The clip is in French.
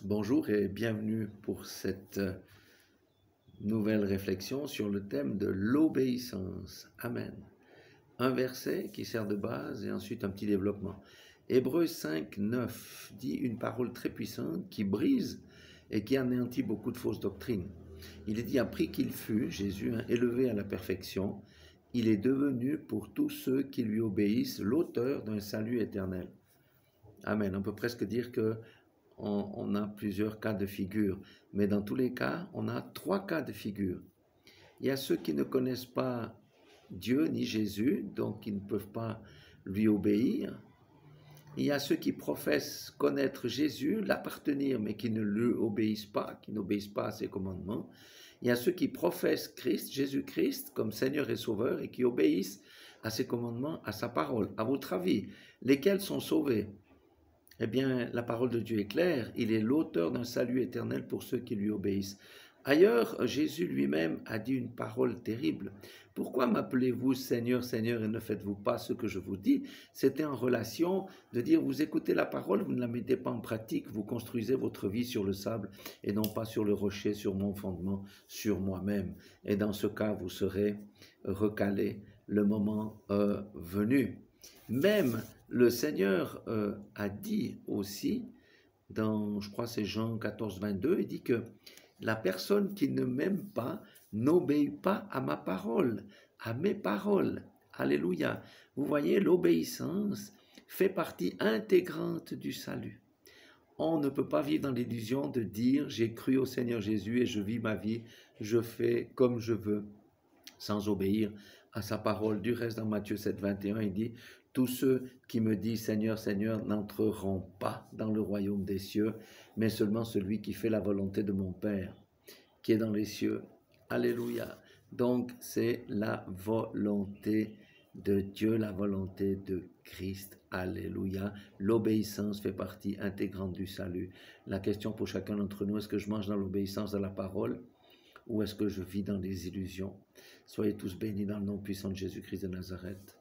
Bonjour et bienvenue pour cette nouvelle réflexion sur le thème de l'obéissance. Amen. Un verset qui sert de base et ensuite un petit développement. Hébreux 5, 9 dit une parole très puissante qui brise et qui anéantit beaucoup de fausses doctrines. Il est dit, après qu'il fut, Jésus, élevé à la perfection, il est devenu pour tous ceux qui lui obéissent l'auteur d'un salut éternel. Amen. On peut presque dire que on a plusieurs cas de figure, mais dans tous les cas, on a trois cas de figure. Il y a ceux qui ne connaissent pas Dieu ni Jésus, donc ils ne peuvent pas lui obéir. Il y a ceux qui professent connaître Jésus, l'appartenir, mais qui ne lui obéissent pas, qui n'obéissent pas à ses commandements. Il y a ceux qui professent Christ, Jésus-Christ, comme Seigneur et Sauveur, et qui obéissent à ses commandements, à sa parole. À votre avis, lesquels sont sauvés? Eh bien, la parole de Dieu est claire, il est l'auteur d'un salut éternel pour ceux qui lui obéissent. Ailleurs, Jésus lui-même a dit une parole terrible. Pourquoi m'appelez-vous Seigneur, Seigneur, et ne faites-vous pas ce que je vous dis? C'était en relation de dire, vous écoutez la parole, vous ne la mettez pas en pratique, vous construisez votre vie sur le sable et non pas sur le rocher, sur mon fondement, sur moi-même. Et dans ce cas, vous serez recalé le moment venu. Même le Seigneur a dit aussi, dans, je crois c'est Jean 14, 22, il dit que la personne qui ne m'aime pas n'obéit pas à ma parole, à mes paroles. Alléluia. Vous voyez, l'obéissance fait partie intégrante du salut. On ne peut pas vivre dans l'illusion de dire j'ai cru au Seigneur Jésus et je vis ma vie, je fais comme je veux, sans obéir à sa parole. Du reste, dans Matthieu 7, 21, il dit tous ceux qui me disent Seigneur, Seigneur n'entreront pas dans le royaume des cieux, mais seulement celui qui fait la volonté de mon Père, qui est dans les cieux. Alléluia. Donc, c'est la volonté de Dieu, la volonté de Christ. Alléluia. L'obéissance fait partie intégrante du salut. La question pour chacun d'entre nous, est-ce que je mange dans l'obéissance de la parole ou est-ce que je vis dans les illusions? Soyez tous bénis dans le nom puissant de Jésus-Christ de Nazareth.